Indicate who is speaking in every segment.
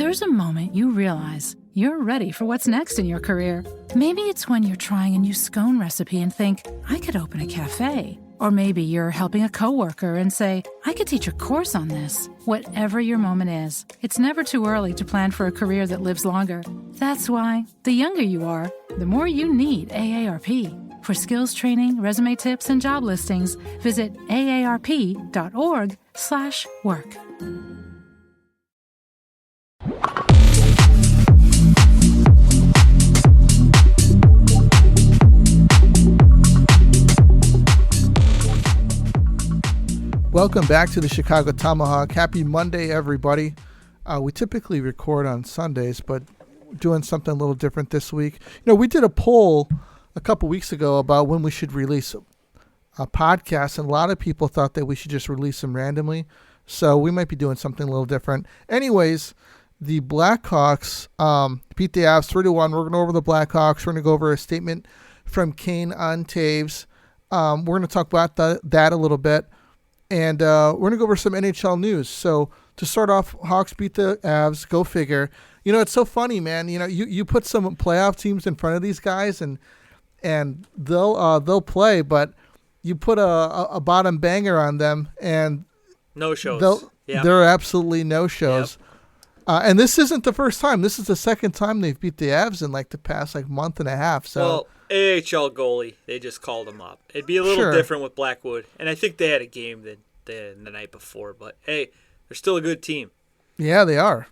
Speaker 1: There's a moment you realize you're ready for what's next in your career. Maybe it's when you're trying a new scone recipe and think, I could open a cafe. Or maybe you're helping a coworker and say, I could teach a course on this. Whatever your moment is, it's never too early to plan for a career that lives longer. That's why, the younger you are, the more you need AARP. For skills training, resume tips, and job listings, visit aarp.org/work.
Speaker 2: Welcome back to the Chicago Tomahawk. Happy Monday, everybody. We typically record on Sundays, but doing something a little different this week. We did a poll a couple weeks ago about when we should release a podcast, and a lot of people thought that we should just release them randomly. So we might be doing something a little different. Anyways, the Blackhawks beat the Avs 3-1. We're going to go over the Blackhawks. We're going to go over a statement from Kane on Toews. We're going to talk about that a little bit. And we're going to go over some NHL news. So to start off, Hawks beat the Avs. Go figure. It's so funny, man. You put some playoff teams in front of these guys, and they'll play. But you put a bottom banger on them, and
Speaker 3: no shows.
Speaker 2: They're absolutely no shows. Yep. And this isn't the first time. This is the second time they've beat the Avs in the past month and a half. So.
Speaker 3: Well, AHL goalie, they just called him up. It'd be a little different with Blackwood, and I think they had a game the night before. But hey, they're still a good team. Yeah,
Speaker 2: they are.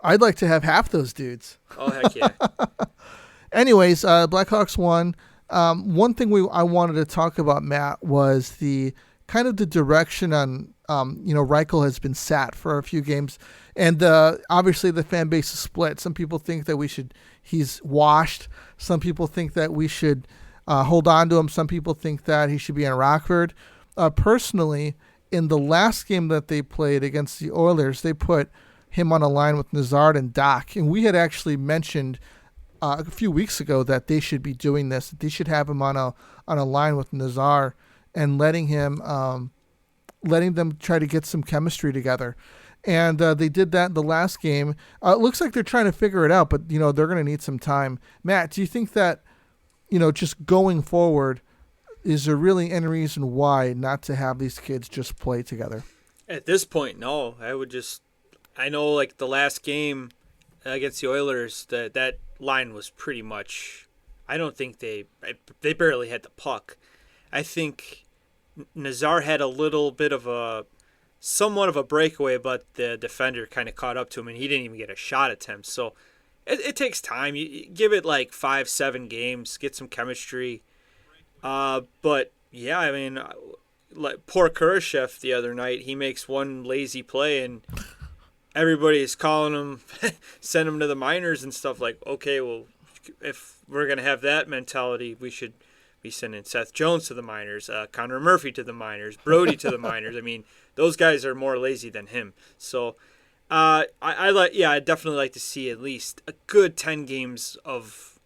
Speaker 2: I'd like to have half those dudes.
Speaker 3: Oh heck yeah!
Speaker 2: Anyways, Blackhawks won. One thing I wanted to talk about, Matt, was the kind of the direction on. Reichel has been sat for a few games, and obviously the fan base is split. Some people think that he's washed. Some people think that we should hold on to him. Some people think that he should be in Rockford. Personally, in the last game that they played against the Oilers, they put him on a line with Nazard and Doc. And we had actually mentioned a few weeks ago that they should be doing this. That they should have him on a line with Nazar and letting them try to get some chemistry together. And they did that in the last game. It looks like they're trying to figure it out, but, they're going to need some time. Matt, do you think that, just going forward, is there really any reason why not to have these kids just play together?
Speaker 3: At this point, no. I know the last game against the Oilers, that line was pretty much, I don't think they barely had the puck. I think Nazar had a little bit of somewhat of a breakaway, but the defender kind of caught up to him, and he didn't even get a shot attempt. So it takes time. You give it 5-7 games, get some chemistry. But yeah, poor Kurashev the other night, he makes one lazy play, and everybody's calling him, send him to the minors and stuff. Okay, well, if we're gonna have that mentality, we should be sending Seth Jones to the minors, Connor Murphy to the minors, Brody to the minors. Those guys are more lazy than him. So, I'd definitely like to see at least a good 10 games of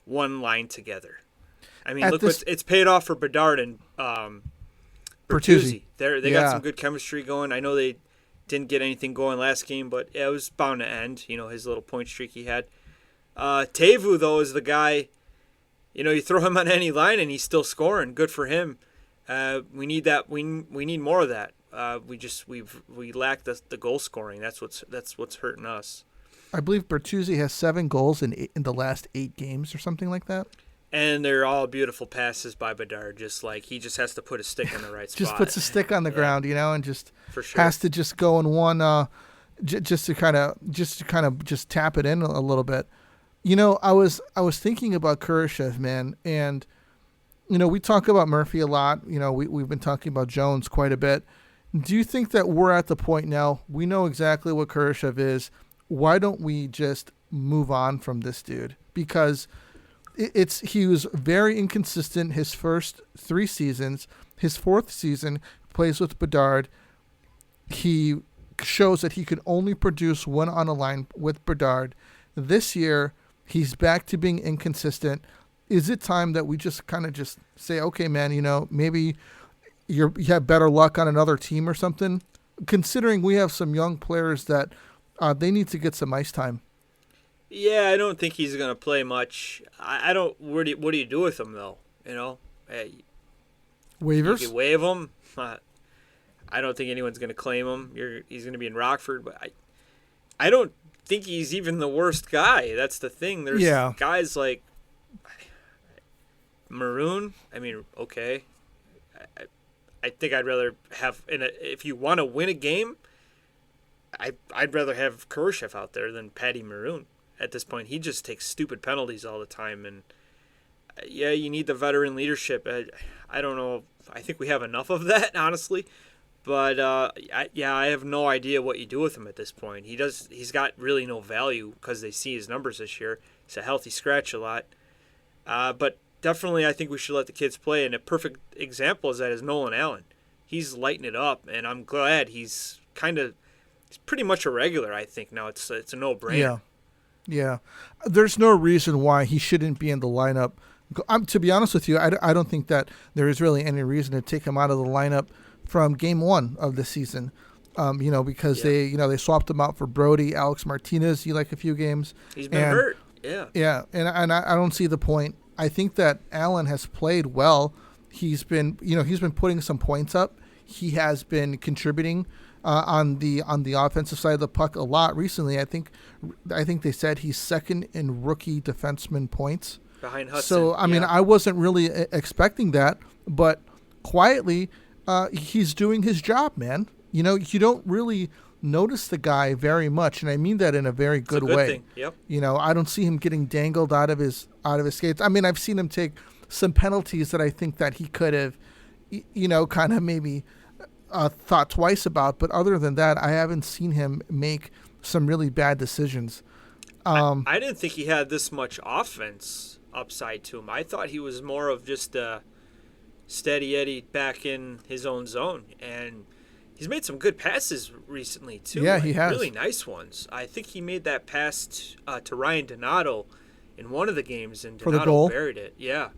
Speaker 3: one line together. It's paid off for Bedard and Bertuzzi. They got some good chemistry going. I know they didn't get anything going last game, but it was bound to end. His little point streak he had. Toews, though, is the guy. You throw him on any line and he's still scoring. Good for him. We need that. We need more of that. We lack the goal scoring. That's what's hurting us.
Speaker 2: I believe Bertuzzi has 7 goals in the last 8 games or something like that.
Speaker 3: And they're all beautiful passes by Bedard.
Speaker 2: He
Speaker 3: just has to put a stick in the right spot.
Speaker 2: Just puts a stick on the ground, and just
Speaker 3: for sure.
Speaker 2: Has to just go in one, just to kind of tap it in a little bit. I was thinking about Kurashev, man, and we talk about Murphy a lot. We've been talking about Jones quite a bit. Do you think that we're at the point now? We know exactly what Kurashev is. Why don't we just move on from this dude? Because he was very inconsistent his first 3 seasons. His 4th season plays with Bedard. He shows that he can only produce one on a line with Bedard. This year, he's back to being inconsistent. Is it time that we just kind of just say, okay, man, maybe you have better luck on another team or something? Considering we have some young players that They need to get some ice time.
Speaker 3: Yeah, I don't think he's going to play much. I don't. What do you do with him though?
Speaker 2: Waivers?
Speaker 3: You can waive him. I don't think anyone's going to claim him. He's going to be in Rockford, but I don't think he's even the worst guy. That's the thing. There's guys like Maroon. I mean, okay. I think I'd rather have if you want to win a game, I'd rather have Kurashev out there than Patty Maroon. At this point, he just takes stupid penalties all the time, and yeah, you need the veteran leadership. I don't know. I think we have enough of that, honestly. But I have no idea what you do with him at this point. He's got really no value because they see his numbers this year. He's a healthy scratch a lot. But definitely, I think we should let the kids play. And a perfect example of that is Nolan Allan. He's lighting it up, and I'm glad he's pretty much a regular. I think now it's a no-brainer.
Speaker 2: Yeah. There's no reason why he shouldn't be in the lineup. To be honest with you, I don't think that there is really any reason to take him out of the lineup from game one of the season, because they swapped him out for Brody, Alex Martinez. He a few games.
Speaker 3: He's been hurt.
Speaker 2: Yeah, and I don't see the point. I think that Allen has played well. He's been putting some points up. He has been contributing on the offensive side of the puck a lot recently. I think they said he's second in rookie defenseman points
Speaker 3: behind Hudson.
Speaker 2: So I mean, I wasn't really expecting that, but quietly. He's doing his job, man. You don't really notice the guy very much, and I mean that in a very good way.
Speaker 3: Thing. Yep.
Speaker 2: I don't see him getting dangled out of his skates. I mean, I've seen him take some penalties that I think that he could have, kind of maybe thought twice about. But other than that, I haven't seen him make some really bad decisions.
Speaker 3: I didn't think he had this much offense upside to him. I thought he was more of just a steady Eddie back in his own zone, and he's made some good passes recently too.
Speaker 2: Yeah, he has
Speaker 3: really nice ones. I think he made that pass to Ryan Donato in one of the games, and
Speaker 2: for the goal.
Speaker 3: Buried it. Yeah.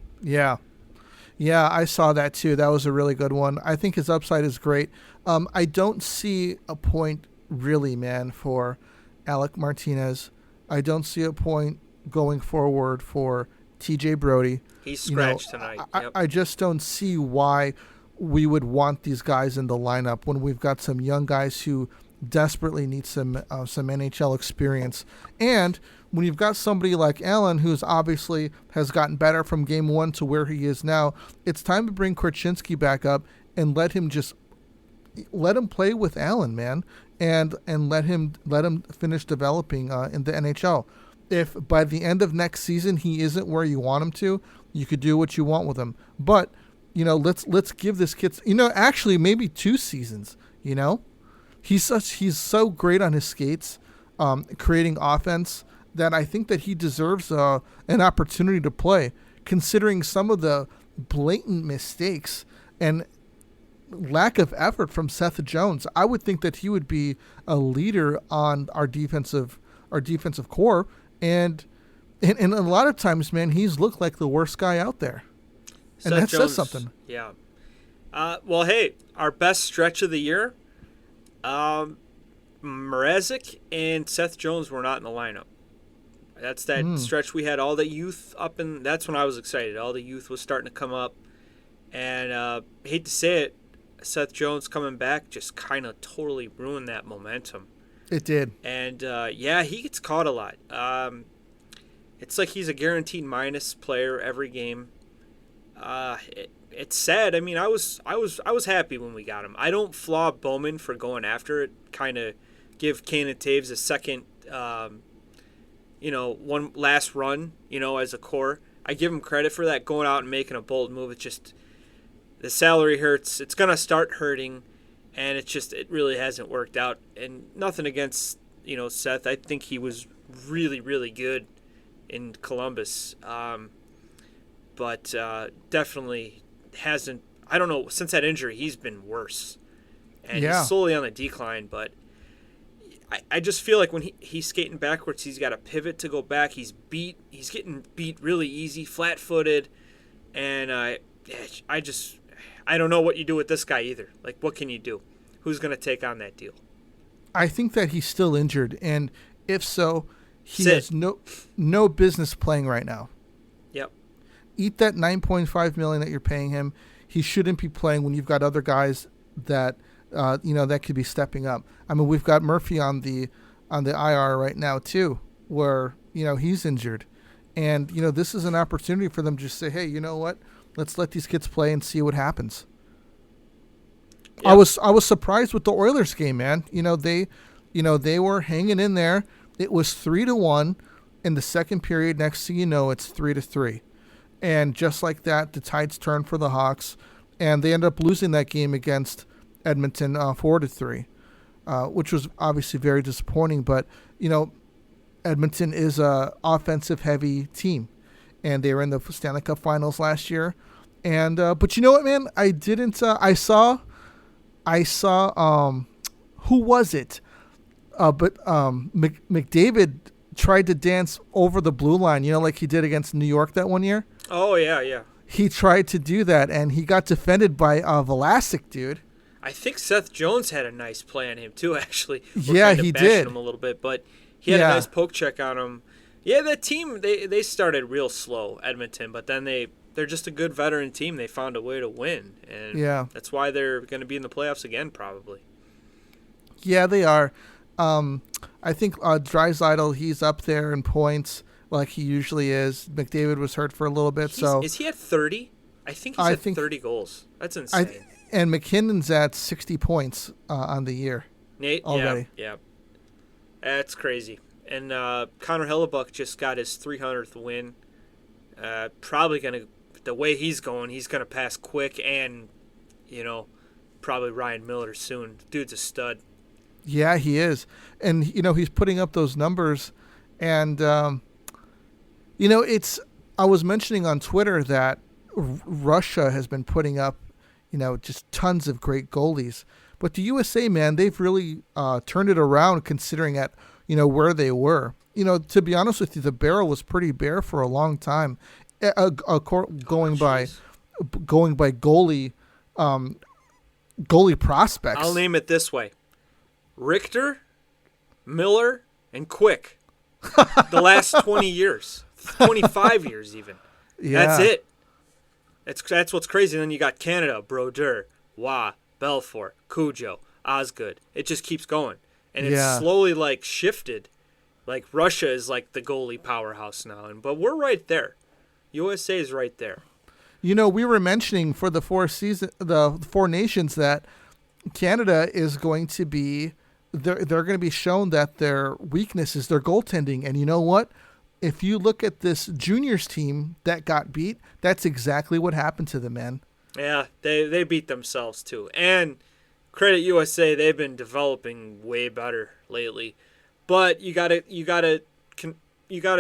Speaker 2: I saw that too. That was a really good one. I think his upside is great. I don't see a point really, man, for Alec Martinez. I don't see a point going forward for TJ Brody.
Speaker 3: He's scratched tonight. Yep.
Speaker 2: I just don't see why we would want these guys in the lineup when we've got some young guys who desperately need some NHL experience. And when you've got somebody like Allen, who's obviously has gotten better from game one to where he is now, it's time to bring Korchinski back up and let him play with Allen, man, and let him finish developing in the NHL. If by the end of next season he isn't where you want him to, you could do what you want with him. But, let's give this kid, actually maybe 2 seasons, He's so great on his skates, creating offense, that I think that he deserves an opportunity to play, considering some of the blatant mistakes and lack of effort from Seth Jones. I would think that he would be a leader on our defensive core. And a lot of times, man, he's looked like the worst guy out there. And that says something.
Speaker 3: Yeah. Well, hey, our best stretch of the year, Mrazek and Seth Jones were not in the lineup. That's that stretch we had all the youth up, and that's when I was excited. All the youth was starting to come up. And hate to say it, Seth Jones coming back just kind of totally ruined that momentum.
Speaker 2: It did.
Speaker 3: And, he gets caught a lot. It's like he's a guaranteed minus player every game. It's sad. I mean, I was happy when we got him. I don't flaw Bowman for going after it, kind of give Kane and Toews a second, one last run, as a core. I give him credit for that, going out and making a bold move. It's just the salary hurts. It's going to start hurting. And it really hasn't worked out. And nothing against, Seth. I think he was really, really good in Columbus. But definitely hasn't, I don't know, since that injury, he's been worse. And he's slowly on the decline. But I just feel like when he's skating backwards, he's got a pivot to go back. He's getting beat really easy, flat-footed. And I don't know what you do with this guy either. Like, what can you do? Who's going to take on that deal?
Speaker 2: I think that he's still injured, and if so, he
Speaker 3: Sit.
Speaker 2: has no business playing right now.
Speaker 3: Yep.
Speaker 2: Eat that $9.5 million that you're paying him. He shouldn't be playing when you've got other guys that that could be stepping up. I mean, we've got Murphy on the IR right now too, where he's injured, and this is an opportunity for them to just say, hey, you know what? Let's let these kids play and see what happens. Yep. I was surprised with the Oilers game, man. They were hanging in there. It was 3-1 in the second period. Next thing you know, it's 3-3. And just like that, the tides turned for the Hawks, and they ended up losing that game against Edmonton 4-3, which was obviously very disappointing. But Edmonton is a offensive-heavy team, and they were in the Stanley Cup Finals last year. And but you know what, man? I didn't. I saw. Who was it? But McDavid tried to dance over the blue line, like he did against New York that one year.
Speaker 3: Oh, yeah.
Speaker 2: He tried to do that, and he got defended by Vlasic, dude.
Speaker 3: I think Seth Jones had a nice play on him, too, actually.
Speaker 2: Yeah, he did.
Speaker 3: Him a little bit, but he had a nice poke check on him. Yeah, that team, they started real slow, Edmonton, but then they're just a good veteran team. They found a way to win, and that's why they're going to be in the playoffs again, probably.
Speaker 2: Yeah, they are. I think Draisaitl, he's up there in points like he usually is. McDavid was hurt for a little bit.
Speaker 3: Is he at 30? I think he's at 30 goals. That's insane.
Speaker 2: And McKinnon's at 60 points on the year.
Speaker 3: Nate,
Speaker 2: already.
Speaker 3: Yeah. That's crazy. And Connor Hellebuck just got his 300th win. Probably going to, the way he's going to pass Quick and, probably Ryan Miller soon. Dude's a stud.
Speaker 2: Yeah, he is. And, he's putting up those numbers. And, I was mentioning on Twitter that Russia has been putting up, just tons of great goalies. But the USA, man, they've really turned it around considering where they were. To be honest with you, the barrel was pretty bare for a long time, going by goalie prospects.
Speaker 3: I'll name it this way. Richter, Miller, and Quick. The last 20 years. 25 years even.
Speaker 2: Yeah.
Speaker 3: That's it. That's what's crazy. And then you got Canada, Brodeur, Waugh, Belfour, Cujo, Osgood. It just keeps going. And it's slowly shifted. Russia is the goalie powerhouse now. But we're right there. USA is right there.
Speaker 2: We were mentioning for the four nations that Canada is going to be they're going to be shown that their weakness is their goaltending. And you know what? If you look at this juniors team that got beat, that's exactly what happened to them, man.
Speaker 3: Yeah, they beat themselves too. And credit USA, they've been developing way better lately. But you gotta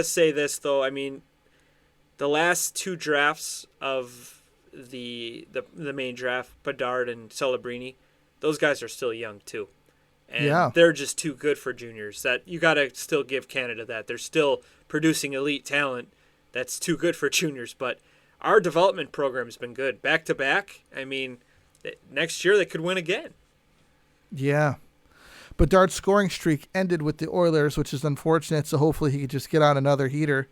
Speaker 3: say this though. I mean, the last two drafts of the main draft, Bedard and Celebrini, those guys are still young too. And they're just too good for juniors. That you got to still give Canada that. They're still producing elite talent that's too good for juniors. But our development program has been good. Back to back, I mean, next year they could win again.
Speaker 2: Yeah. Bedard's scoring streak ended with the Oilers, which is unfortunate, so hopefully he could just get on another heater.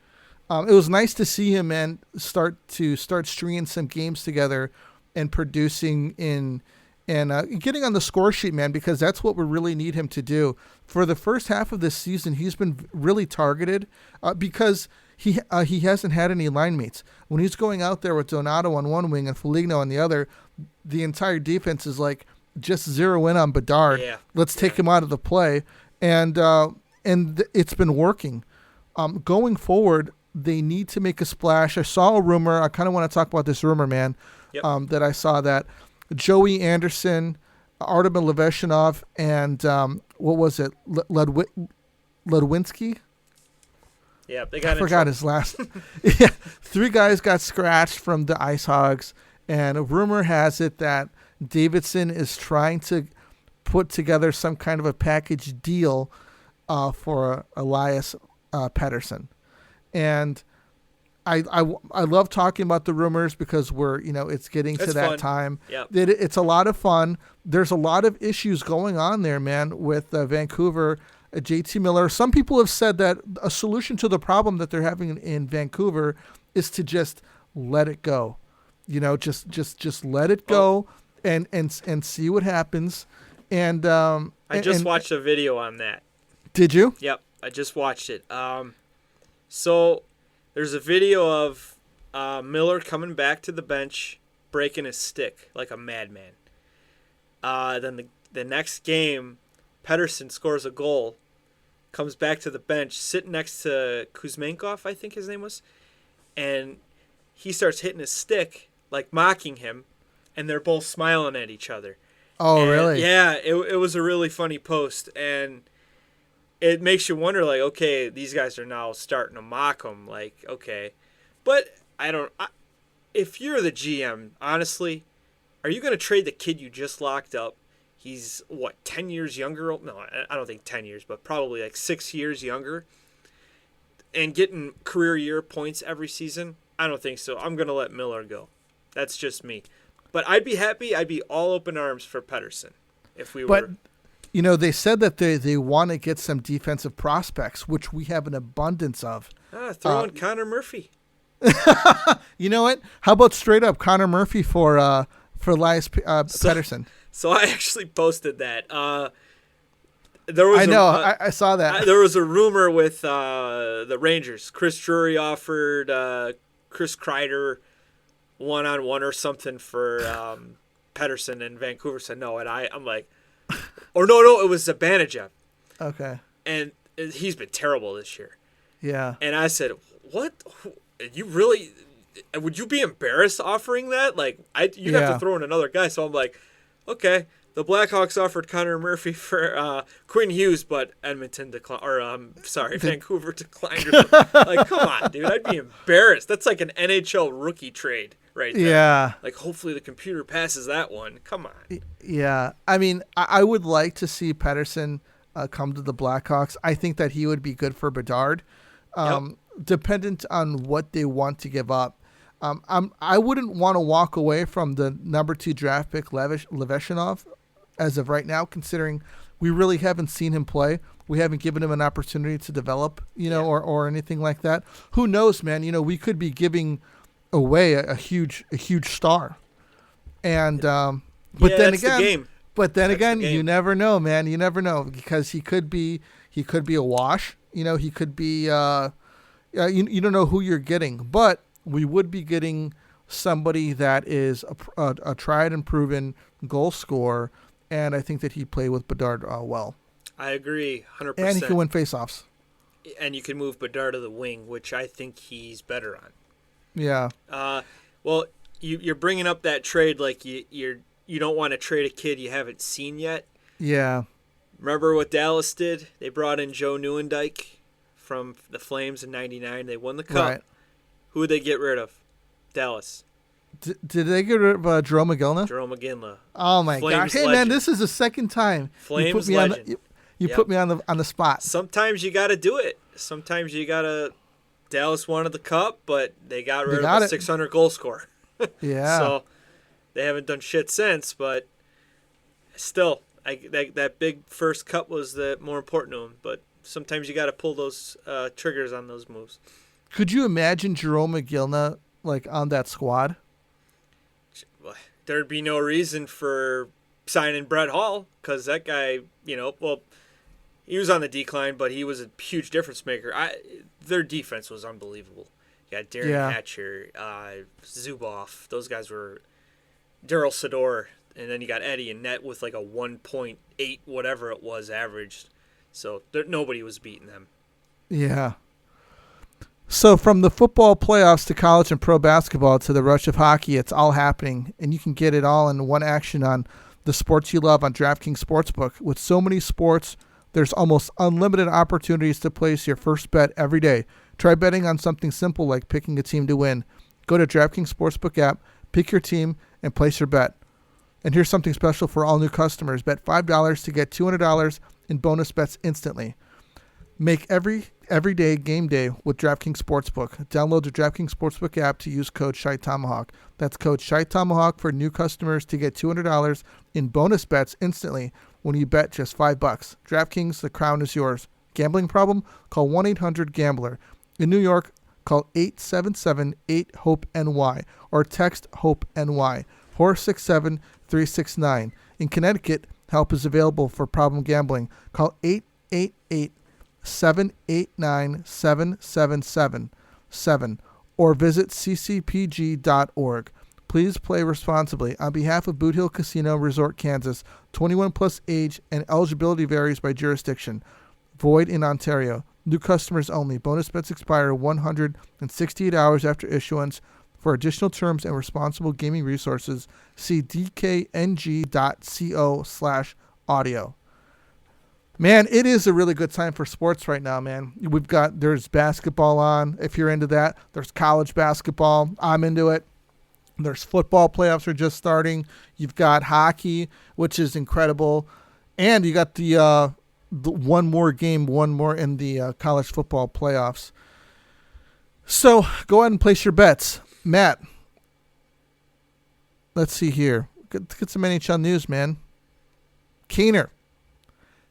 Speaker 2: It was nice to see him, man, start stringing some games together and producing and getting on the score sheet, man, because that's what we really need him to do. For the first half of this season, he's been really targeted because he hasn't had any line mates. When he's going out there with Donato on one wing and Foligno on the other, the entire defense is just zero in on Bedard.
Speaker 3: Yeah.
Speaker 2: Let's take him out of the play, and it's been working. Going forward, they need to make a splash. I saw a rumor. I kind of want to talk about this rumor, man.
Speaker 3: Yep.
Speaker 2: That I saw that Joey Anderson, Artem Leveshinov, and what was it, Ledwinski?
Speaker 3: Yeah, they got.
Speaker 2: I forgot his last. Yeah, 3 guys got scratched from the Ice Hogs, and a rumor has it that Davidson is trying to put together some kind of a package deal for Elias Pettersson. And I love talking about the rumors because it's getting to that
Speaker 3: fun.
Speaker 2: time.
Speaker 3: Yep.
Speaker 2: It's a lot of fun. There's a lot of issues going on there, man, with Vancouver. JT Miller. Some people have said that a solution to the problem that they're having in Vancouver is to just let it go. Just let it go and see what happens. And
Speaker 3: I just watched a video on that.
Speaker 2: Did you?
Speaker 3: Yep, I just watched it. So there's a video of Miller coming back to the bench, breaking his stick like a madman. Then the next game, Pettersson scores a goal, comes back to the bench, sitting next to Kuzmenkov, I think his name was, and he starts hitting his stick, like mocking him, and they're both smiling at each other.
Speaker 2: Oh,
Speaker 3: and,
Speaker 2: really?
Speaker 3: Yeah, it was a really funny post, and it makes you wonder, like, okay, these guys are now starting to mock him, like, okay. But if you're the GM, honestly, are you going to trade the kid you just locked up? He's, 10 years younger? No, I don't think 10 years, but probably like 6 years younger. And getting career year points every season? I don't think so. I'm going to let Miller go. That's just me. But I'd be happy. I'd be all open arms for Pettersson if we were.
Speaker 2: But, they said that they want to get some defensive prospects, which we have an abundance of.
Speaker 3: Throw in Connor Murphy.
Speaker 2: You know what? How about straight up Connor Murphy for Elias Pettersson?
Speaker 3: So I actually posted that. I
Speaker 2: saw that.
Speaker 3: There was a rumor with the Rangers. Chris Drury offered Chris Kreider one-on-one or something for Pettersson, and Vancouver said no. And I'm like, or no, it was Zibanejad.
Speaker 2: Okay.
Speaker 3: And he's been terrible this year.
Speaker 2: Yeah.
Speaker 3: And I said, what? You really... Would you be embarrassed offering that? Like, you'd have to throw in another guy. So I'm like, okay, the Blackhawks offered Connor Murphy for Quinn Hughes, but Edmonton declined. Or Vancouver declined. Like, come on, dude, I'd be embarrassed. That's like an NHL rookie trade right there.
Speaker 2: Yeah.
Speaker 3: Like, hopefully the computer passes that one. Come on.
Speaker 2: Yeah. I mean, I would like to see Pettersson come to the Blackhawks. I think that he would be good for Bedard. Dependent on what they want to give up. I wouldn't want to walk away from the number 2 draft pick, Leveshinov, as of right now, considering we really haven't seen him play. We haven't given him an opportunity to develop, or anything like that. Who knows, man? We could be giving away a huge star. And but then again, you never know, man. You never know, because he could be a wash. He could be. You don't know who you're getting, but we would be getting somebody that is a tried and proven goal scorer, and I think that he played with Bedard well.
Speaker 3: I agree, 100%.
Speaker 2: And he can win faceoffs.
Speaker 3: And you can move Bedard to the wing, which I think he's better on.
Speaker 2: Yeah.
Speaker 3: Well, you're bringing up that trade like you don't want to trade a kid you haven't seen yet.
Speaker 2: Yeah.
Speaker 3: Remember what Dallas did? They brought in Joe Nieuwendyk from the Flames in '99. They won the Cup.
Speaker 2: Right.
Speaker 3: Who would they get rid of? Dallas.
Speaker 2: Did they get rid of Jerome McGinley?
Speaker 3: Jerome McGinley.
Speaker 2: Oh my God! Hey, man, this is the second time
Speaker 3: Flames legend.
Speaker 2: You put me on the spot.
Speaker 3: Sometimes you got to do it. Sometimes you got to. Dallas wanted the Cup, but they got rid of a 600 goal scorer.
Speaker 2: Yeah.
Speaker 3: So they haven't done shit since, but still, that big first Cup was the more important to them. But sometimes you got to pull those triggers on those moves.
Speaker 2: Could you imagine Jerome McGinley on that squad?
Speaker 3: There'd be no reason for signing Brett Hall, because that guy, he was on the decline, but he was a huge difference maker. Their defense was unbelievable. You got Darren Hatcher, Zubov. Those guys were Daryl Sador, and then you got Eddie and net with like a 1.8 whatever it was averaged. So nobody was beating them.
Speaker 2: Yeah. So from the football playoffs to college and pro basketball to the rush of hockey, it's all happening, and you can get it all in one action on the sports you love on DraftKings Sportsbook. With so many sports, there's almost unlimited opportunities to place your first bet every day. Try betting on something simple like picking a team to win. Go to DraftKings Sportsbook app, pick your team, and place your bet. And here's something special for all new customers. Bet $5 to get $200 in bonus bets instantly. Make every every day game day with DraftKings Sportsbook. Download the DraftKings Sportsbook app to use code ShyTomahawk. That's code ShyTomahawk for new customers to get $200 in bonus bets instantly when you bet just $5. DraftKings, the crown is yours. Gambling problem? Call 1-800-GAMBLER. In New York, call 877-8-HOPE-NY or text HOPE-NY 467-369. In Connecticut, help is available for problem gambling. Call 888-789-7777 or visit ccpg.org. Please play responsibly. On behalf of Boot Hill Casino Resort, Kansas, 21 plus age and eligibility varies by jurisdiction. Void in Ontario. New customers only. Bonus bets expire 168 hours after issuance. For additional terms and responsible gaming resources, see dkng.co/audio. Man, it is a really good time for sports right now, man. There's basketball on, if you're into that. There's college basketball. I'm into it. There's football playoffs are just starting. You've got hockey, which is incredible. And you got the one more in the college football playoffs. So go ahead and place your bets. Matt, let's see here. Get some NHL news, man. Kane,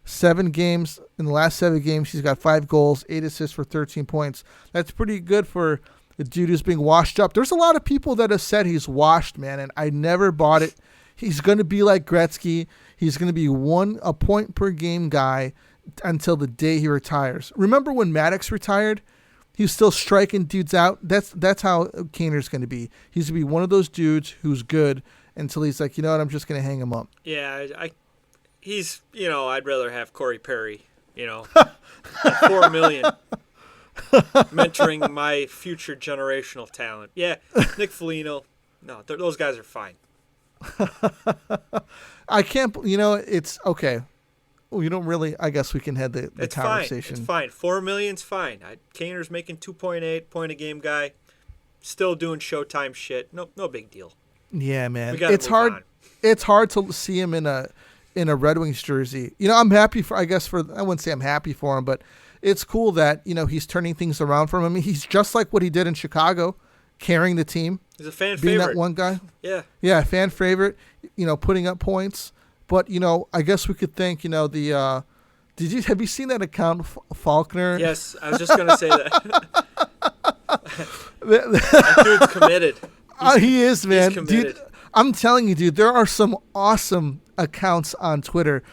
Speaker 2: 7 games. In the last 7 games, he's got 5 goals, 8 assists for 13 points. That's pretty good for the dude who's being washed up. There's a lot of people that have said he's washed, man, and I never bought it. He's going to be like Gretzky. He's going to be a point per game guy until the day he retires. Remember when Maddox retired? He was still striking dudes out. That's how Kaner's going to be. He's going to be one of those dudes who's good until he's like, you know what, I'm just going to hang him up.
Speaker 3: Yeah, he's, I'd rather have Corey Perry, $4 million, mentoring my future generational talent. Yeah, Nick Foligno. No, those guys are fine.
Speaker 2: I can't, it's okay. We don't really, I guess we can have the conversation.
Speaker 3: It's fine. $4 million's fine. Kaner's making 2.8 point a game guy, still doing Showtime shit. No big deal.
Speaker 2: Yeah, man.
Speaker 3: It's hard.
Speaker 2: On. It's hard to see him in a Red Wings jersey. I'm happy I wouldn't say I'm happy for him, but it's cool that, he's turning things around for him. I mean, he's just like what he did in Chicago, carrying the team.
Speaker 3: He's a fan
Speaker 2: being
Speaker 3: favorite.
Speaker 2: That one guy.
Speaker 3: Yeah.
Speaker 2: Yeah, fan favorite, putting up points. But, I guess we could thank, have you seen that account, Faulkner?
Speaker 3: Yes, I was just going to say that. That dude's committed.
Speaker 2: He is, man.
Speaker 3: He's committed.
Speaker 2: Dude, I'm telling you, dude, there are some awesome accounts on Twitter.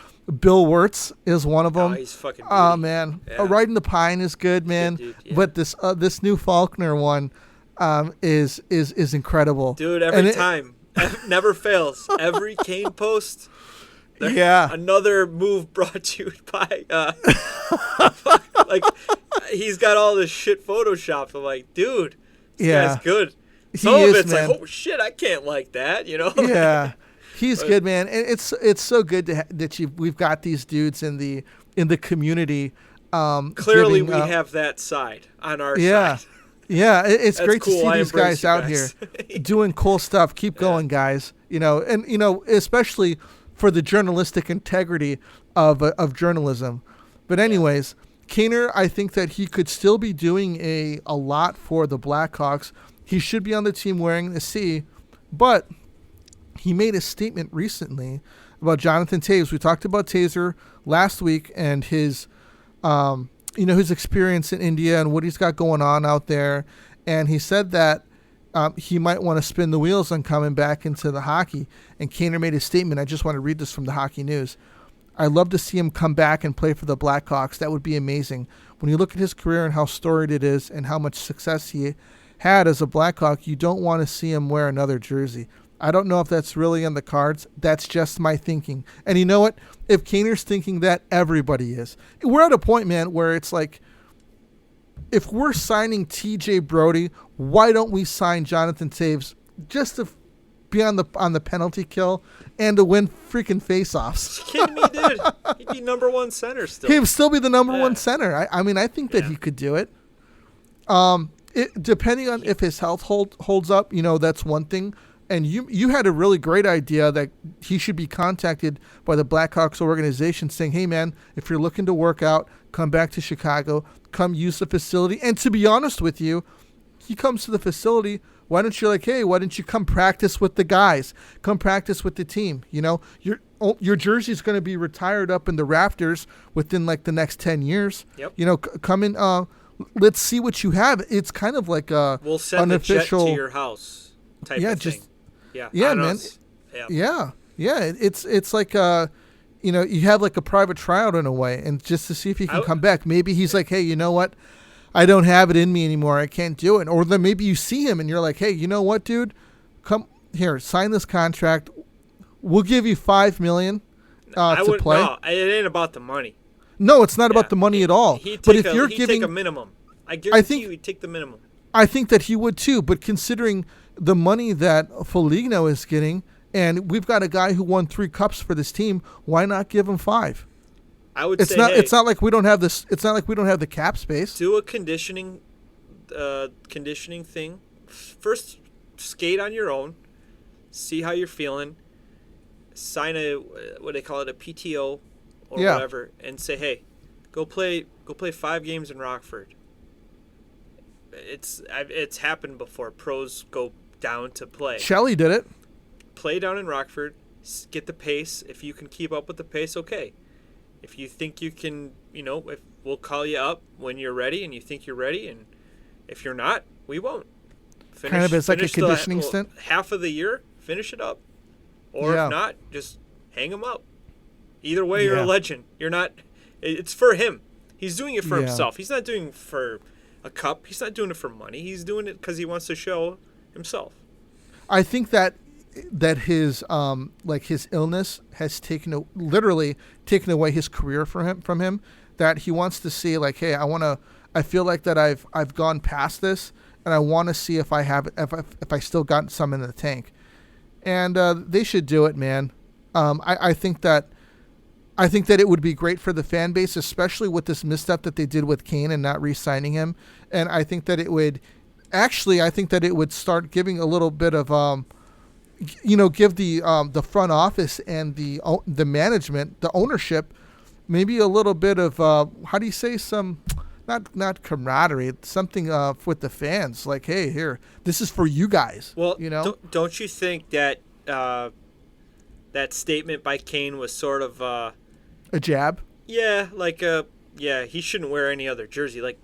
Speaker 2: Bill Wirtz is one of them.
Speaker 3: Oh, he's fucking beauty.
Speaker 2: Oh, man.
Speaker 3: Yeah.
Speaker 2: Right in the Pine is good, man.
Speaker 3: Good dude, yeah.
Speaker 2: But this new Faulkner one is incredible.
Speaker 3: Dude, every time. Never fails. Every Kane post.
Speaker 2: Yeah.
Speaker 3: Another move brought to you by he's got all this shit photoshopped. I'm like, dude, this guy's good. Some of it's man. Like, oh shit, I can't like that,
Speaker 2: Yeah. He's good, man. And it's so good that we've got these dudes in the community.
Speaker 3: Clearly we have that side on our side.
Speaker 2: Yeah, it's great
Speaker 3: cool.
Speaker 2: to see these guys out here doing cool stuff. Keep going, guys. Especially for the journalistic integrity of journalism. But anyways, Kaner, I think that he could still be doing a lot for the Blackhawks. He should be on the team wearing the C, but he made a statement recently about Jonathan Toews. We talked about Taser last week and his his experience in India and what he's got going on out there. And he said that he might want to spin the wheels on coming back into the hockey. And Kaner made a statement. I just want to read this from the Hockey News. I'd love to see him come back and play for the Blackhawks. That would be amazing. When you look at his career and how storied it is and how much success he had as a Blackhawk, you don't want to see him wear another jersey. I don't know if that's really on the cards. That's just my thinking. And you know what? If Kaner's thinking that, everybody is. We're at a point, man, where it's like, if we're signing TJ Brody, why don't we sign Jonathan Toews just to be on the penalty kill and to win freaking faceoffs?
Speaker 3: You kidding me, dude? He'd be number one center still.
Speaker 2: He would still be the number one center. I think that he could do it. Depending on if his health holds up, that's one thing. And you had a really great idea that he should be contacted by the Blackhawks organization saying, hey, man, if you're looking to work out, come back to Chicago, come use the facility. And to be honest with you, he comes to the facility. Why don't you why don't you come practice with the guys? Come practice with the team. Your jersey's going to be retired up in the rafters within the next 10 years.
Speaker 3: Yep.
Speaker 2: Come in. Let's see what you have. It's kind of like a
Speaker 3: we'll send
Speaker 2: unofficial
Speaker 3: the jet to your house type of thing.
Speaker 2: Yeah, man. Yeah. It's like you have a private tryout in a way, and just to see if he can come back. Maybe he's like, hey, you know what? I don't have it in me anymore. I can't do it. Or then maybe you see him and you're like, hey, you know what, dude? Come here, sign this contract. We'll give you $5 million to play.
Speaker 3: No, it ain't about the money.
Speaker 2: No, it's not about the money at all. But if you're
Speaker 3: giving, take a minimum. I guarantee you, he'd take the minimum.
Speaker 2: I think that he would too. But considering the money that Foligno is getting, and we've got a guy who won 3 cups for this team, why not give him 5?
Speaker 3: I would
Speaker 2: say it's not like we don't have this. It's not like we don't have the cap space.
Speaker 3: Do a conditioning thing. First, skate on your own. See how you're feeling. Sign what they call it, a PTO or whatever, and say, hey, go play 5 games in Rockford. It's happened before. Pros go down to play.
Speaker 2: Shelley did it.
Speaker 3: Play down in Rockford. Get the pace. If you can keep up with the pace, okay. If you think you can, if we'll call you up when you're ready and you think you're ready, and if you're not, we won't.
Speaker 2: Kind of as like a conditioning stint?
Speaker 3: Half of the year, finish it up. Or if not, just hang him up. Either way, you're a legend. You're not. It's for him. He's doing it for himself. He's not doing it for a cup. He's not doing it for money. He's doing it because he wants to show himself.
Speaker 2: I think that his his illness has literally taken away his career from him. That he wants to see hey, I feel like that I've gone past this, and I want to see if I still got some in the tank. And they should do it, man. I think that it would be great for the fan base, especially with this misstep that they did with Kane and not re-signing him. And I think that it would start giving a little bit of give the front office and the management, the ownership, maybe a little bit of how do you say, some not camaraderie, something with the fans, like, hey, here, this is for you guys.
Speaker 3: Well, don't you think that that statement by Kane was sort of a
Speaker 2: jab?
Speaker 3: Yeah, he shouldn't wear any other jersey. Like,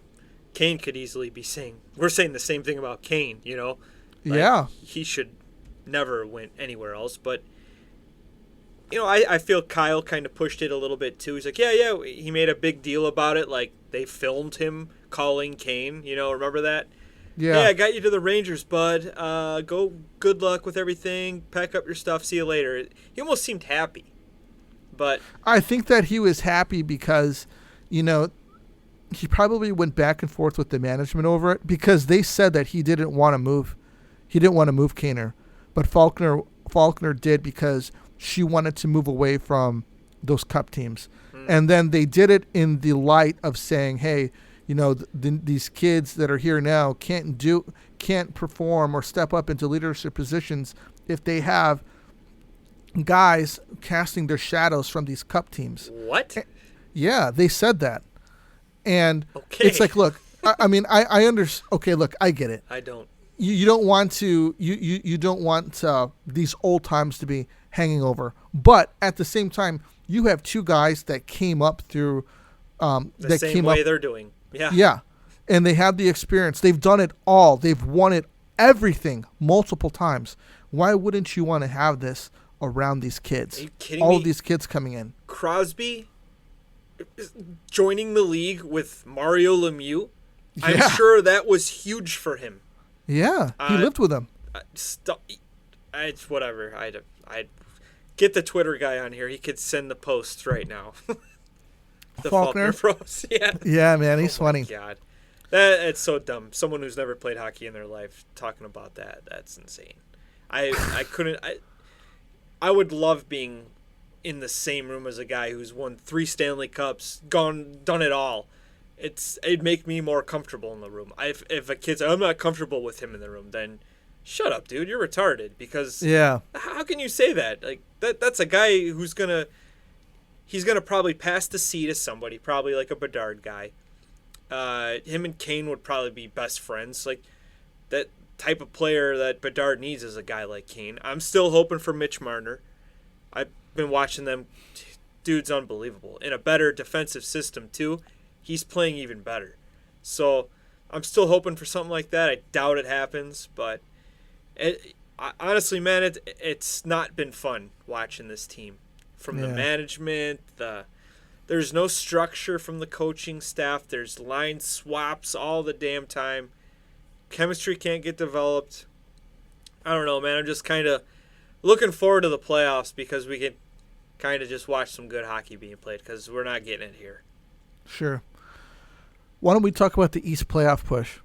Speaker 3: Kane could easily be saying, we're saying the same thing about Kane, he should never went anywhere else. But I feel Kyle kind of pushed it a little bit too. He's like, he made a big deal about it. Like, they filmed him calling Kane. Remember that? Yeah. Hey, I got you to the Rangers, bud. Go. Good luck with everything. Pack up your stuff. See you later. He almost seemed happy. But
Speaker 2: I think that he was happy because, he probably went back and forth with the management over it, because they said that he didn't want to move. He didn't want to move Kaner, but Faulkner did, because she wanted to move away from those cup teams. And then they did it in the light of saying, hey, these kids that are here now can't perform or step up into leadership positions if they have guys casting their shadows from these cup teams.
Speaker 3: What?
Speaker 2: Yeah, they said that. And it's like, look, I understand. Okay, look, I get it.
Speaker 3: I don't.
Speaker 2: You don't want to. You don't want these old times to be hanging over. But at the same time, you have 2 guys that came up through
Speaker 3: the same way they're doing. Yeah.
Speaker 2: Yeah, and they have the experience. They've done it all. They've won it everything multiple times. Why wouldn't you want to have this around these kids?
Speaker 3: Are you kidding
Speaker 2: all
Speaker 3: me?
Speaker 2: Of these kids coming in.
Speaker 3: Crosby joining the league with Mario Lemieux. Yeah. I'm sure that was huge for him.
Speaker 2: Yeah, he lived with him.
Speaker 3: It's whatever. I'd get the Twitter guy on here. He could send the posts right now. The Faulkner Pros. Yeah.
Speaker 2: Yeah, man, he's funny.
Speaker 3: Oh, my God. It's so dumb. Someone who's never played hockey in their life talking about that. That's insane. I couldn't. I would love being in the same room as a guy who's won 3 Stanley Cups, done it all. It'd make me more comfortable in the roroom. If a kid's I'm not comfortable with him in the room, then shut up, dude. You're retarded. Because how can you say that? Like that's a guy who's he's gonna probably pass the C to somebody, probably like a Bedard guy, Him and Kane would probably be best friends. Like that type of player that Bedard needs is a guy like Kane. I'm still hoping for Mitch Marner. I've been watching them. Dude's unbelievable. In a better defensive system, too. He's playing even better. So I'm still hoping for something like that. I doubt it happens, but honestly, man, it's not been fun watching this team. From the management, there's no structure from the coaching staff. There's line swaps all the damn time. Chemistry can't get developed. I don't know, man. I'm just kind of looking forward to the playoffs because we can kind of just watch some good hockey being played because we're not getting it here.
Speaker 2: Sure. Why don't we talk about the East playoff push?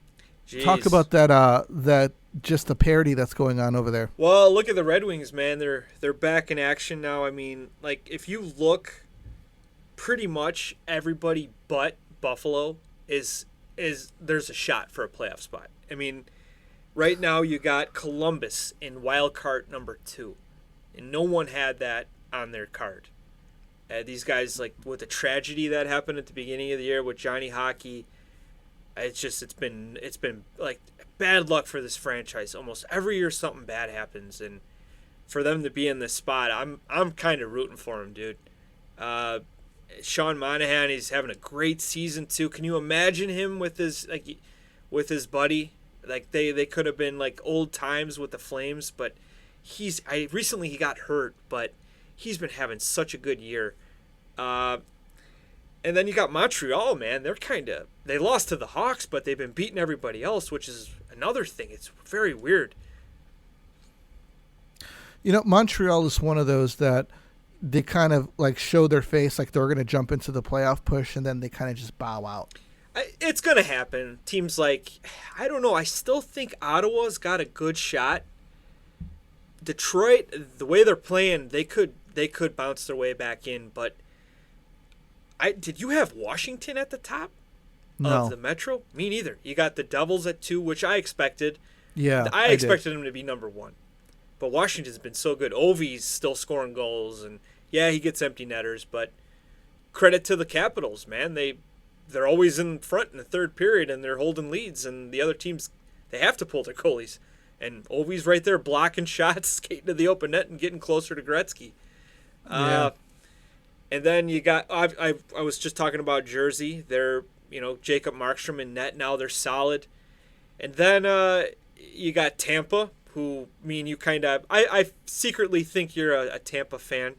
Speaker 3: Jeez.
Speaker 2: Talk about that just the parity that's going on over there.
Speaker 3: Well, look at the Red Wings, man. They're back in action now. I mean, like if you look, pretty much everybody but Buffalo is there's a shot for a playoff spot. I mean, right now you got Columbus in wild card number 2, and no one had that on their card. These guys, like with the tragedy that happened at the beginning of the year with Johnny Hockey, it's been like bad luck for this franchise. Almost every year something bad happens, and for them to be in this spot, I'm kind of rooting for them, dude. Sean Monahan, he's having a great season too. Can you imagine him with his buddy? Like they could have been like old times with the Flames, but recently he got hurt, but he's been having such a good year. And then you got Montreal, man. They lost to the Hawks, but they've been beating everybody else, which is another thing. It's very weird.
Speaker 2: You know, Montreal is one of those that they kind of like show their face like they're going to jump into the playoff push, and then they kind of just bow out.
Speaker 3: It's going to happen. Teams like, I don't know, I still think Ottawa's got a good shot. Detroit, the way they're playing, they could bounce their way back in, but did you have Washington at the top of the Metro? Me neither. You got the Devils at 2, which I expected.
Speaker 2: Yeah,
Speaker 3: I expected them to be number 1. But Washington's been so good. Ovi's still scoring goals, and yeah, he gets empty netters, but credit to the Capitals, man. They're always in front in the third period, and they're holding leads, and the other teams, they have to pull their goalies. And Ovi's right there blocking shots, skating to the open net, and getting closer to Gretzky.
Speaker 2: Yeah.
Speaker 3: And then you got, I was just talking about Jersey. They're, Jacob Markstrom in net now. They're solid. And then you got Tampa, who, me and you kind of, I secretly think you're a Tampa fan.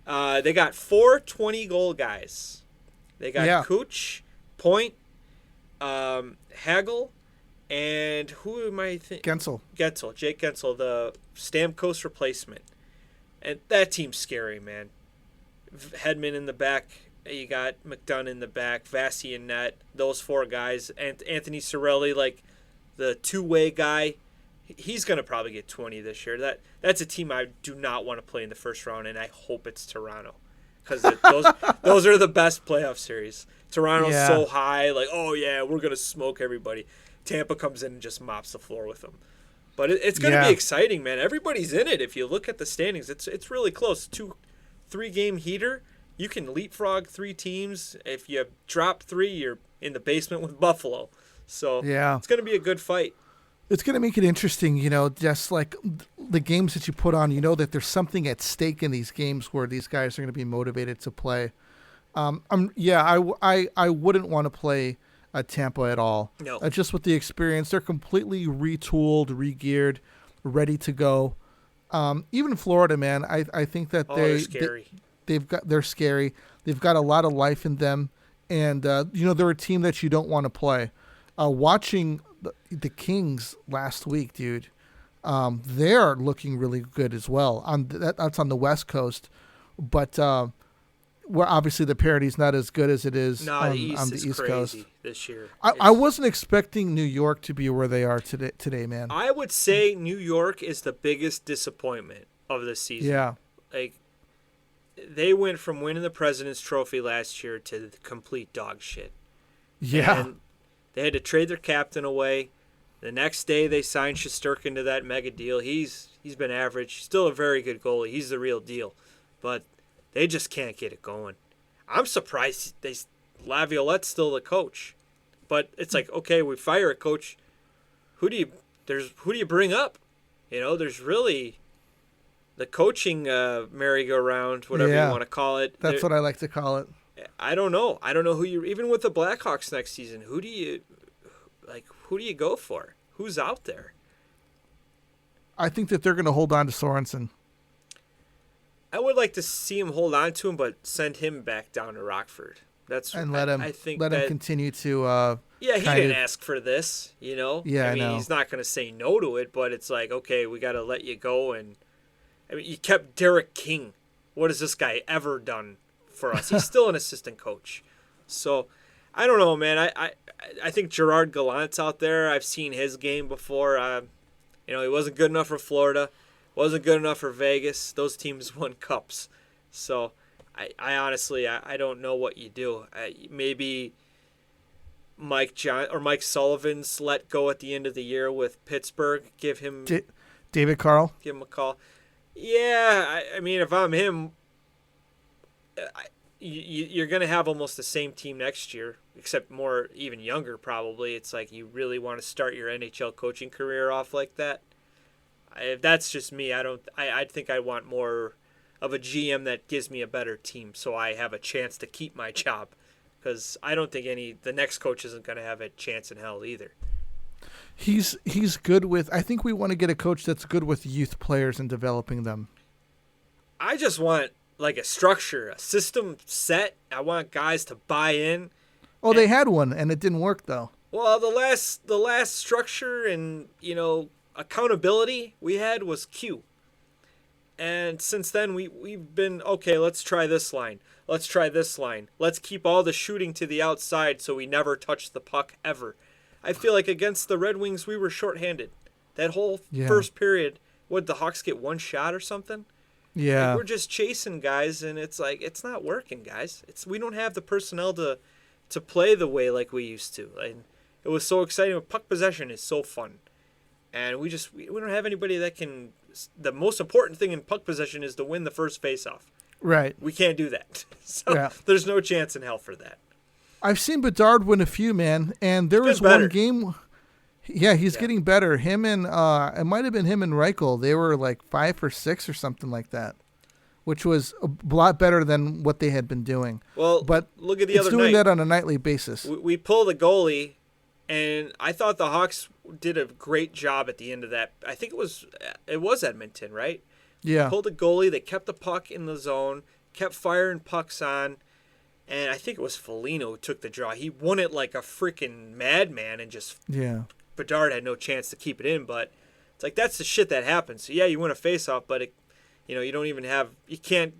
Speaker 3: They got 4 20-goal guys. They got Cooch, Point, Hagel, and who am I thinking?
Speaker 2: Gensel,
Speaker 3: Jake Gensel, the Stamkos replacement. And that team's scary, man. Hedman in the back. You got McDonough in the back. Vassie in net. Those 4 guys. And Anthony Cirelli, like the two-way guy. He's going to probably get 20 this year. That's a team I do not want to play in the first round, and I hope it's Toronto. Because those are the best playoff series. Toronto's so high, like, oh, yeah, we're going to smoke everybody. Tampa comes in and just mops the floor with them. But it's going to be exciting, man. Everybody's in it. If you look at the standings, it's really close. 2-3 game heater. You can leapfrog 3 teams. If you drop 3, you're in the basement with Buffalo. So it's going to be a good fight.
Speaker 2: It's going to make it interesting, just like the games that you put on, that there's something at stake in these games where these guys are going to be motivated to play. I wouldn't want to play Tampa at all.
Speaker 3: No.
Speaker 2: Just with the experience, they're completely retooled, regeared, ready to go. Even Florida, man, I think that
Speaker 3: they're scary.
Speaker 2: They're scary. They've got a lot of life in them, and they're a team that you don't want to play. Watching the Kings last week, dude, they're looking really good as well. That's on the West Coast, but where obviously the parity's not as good as it is on the East Coast
Speaker 3: this year.
Speaker 2: I wasn't expecting New York to be where they are today, man.
Speaker 3: I would say New York is the biggest disappointment of this season.
Speaker 2: Yeah,
Speaker 3: like they went from winning the President's Trophy last year to complete dog shit.
Speaker 2: Yeah.
Speaker 3: And they had to trade their captain away. The next day, they signed Shesterkin to that mega deal. He's been average. Still a very good goalie. He's the real deal. But they just can't get it going. I'm surprised Laviolette's still the coach. But it's like, okay, we fire a coach. Who do you bring up? There's really the coaching merry-go-round, whatever you want to call it.
Speaker 2: That's what I like to call it.
Speaker 3: I don't know. I don't know even with the Blackhawks next season, who do you go for? Who's out there?
Speaker 2: I think that they're going to hold on to Sorensen.
Speaker 3: I would like to see him hold on to him, but send him back down to Rockford.
Speaker 2: Let him continue to.
Speaker 3: He didn't ask for this,
Speaker 2: Yeah, I know.
Speaker 3: He's not going to say no to it, but it's like, okay, we got to let you go. And you kept Derek King. What has this guy ever done for us? He's still an assistant coach. So I don't know, man. I think Gerard Gallant's out there. I've seen his game before. He wasn't good enough for Florida. Wasn't good enough for Vegas. Those teams won cups. So I honestly, I don't know what you do. Maybe Mike Sullivan's let go at the end of the year with Pittsburgh. Give him
Speaker 2: David Carl.
Speaker 3: Give him a call. Yeah, I mean, if I'm him, you're going to have almost the same team next year, except more, even younger probably. It's like you really want to start your NHL coaching career off like that. If that's just me, I think I want more of a GM that gives me a better team so I have a chance to keep my job, because I don't think the next coach isn't going to have a chance in hell either.
Speaker 2: He's good with, I think we want to get a coach that's good with youth players and developing them. I
Speaker 3: just want like a structure, a system set. I want guys to buy in.
Speaker 2: Oh, they had one and it didn't work though.
Speaker 3: Well, the last structure and, accountability we had was Q. And since then we've been, okay, let's try this line. Let's try this line. Let's keep all the shooting to the outside so we never touch the puck ever. I feel like against the Red Wings we were shorthanded. That whole first period, what, the Hawks get one shot or something?
Speaker 2: Yeah.
Speaker 3: Like, we're just chasing guys and it's like, it's not working, guys. We don't have the personnel to play the way like we used to. And it was so exciting. Puck possession is so fun. And we don't have anybody that can. The most important thing in puck possession is to win the first faceoff.
Speaker 2: Right.
Speaker 3: We can't do that. So there's no chance in hell for that.
Speaker 2: I've seen Bedard win a few, man, and there was one game. Yeah, he's getting better. Him and it might have been him and Reichel. They were like 5 for 6 or something like that, which was a lot better than what they had been doing.
Speaker 3: Well, but look at the other night.
Speaker 2: It's doing that on a nightly basis.
Speaker 3: We pull the goalie, and I thought the Hawks did a great job at the end of that. I think it was Edmonton, right?
Speaker 2: Yeah.
Speaker 3: Pulled the goalie. They kept the puck in the zone, kept firing pucks on, and I think it was Foligno who took the draw. He won it like a freaking madman, and just Bedard had no chance to keep it in. But it's like, that's the shit that happens. So yeah, you win a faceoff, but you can't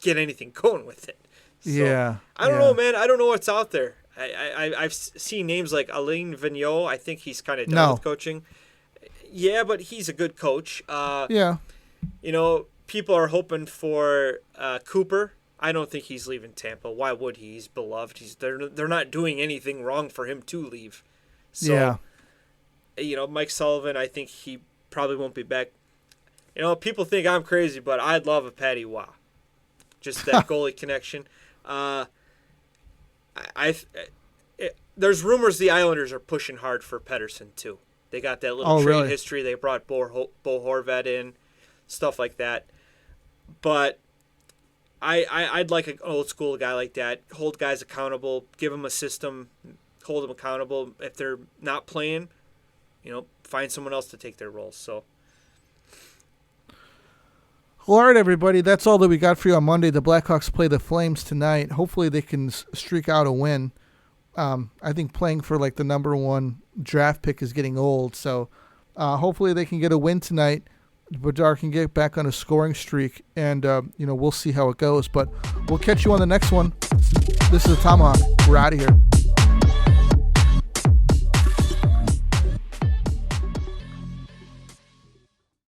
Speaker 3: get anything going with it. So, I don't know, man. I don't know what's out there. I've seen names like Alain Vigneault. I think he's kind of done with coaching. Yeah, but he's a good coach. People are hoping for Cooper. I don't think he's leaving Tampa. Why would he? He's beloved. They're not doing anything wrong for him to leave. So, Mike Sullivan, I think he probably won't be back. People think I'm crazy, but I'd love a Patty Waugh. Just that goalie connection. There's rumors the Islanders are pushing hard for Pettersson too. They got that little trade history. They brought Bo Horvat in, stuff like that. But I'd like an old school guy like that. Hold guys accountable. Give them a system. Hold them accountable. If they're not playing, find someone else to take their roles. So.
Speaker 2: Well, all right, everybody. That's all that we got for you on Monday. The Blackhawks play the Flames tonight. Hopefully they can streak out a win. I think playing for like the number 1 draft pick is getting old. So hopefully they can get a win tonight. Bedard can get back on a scoring streak. And, we'll see how it goes. But we'll catch you on the next one. This is the Tomahawk. We're out of here.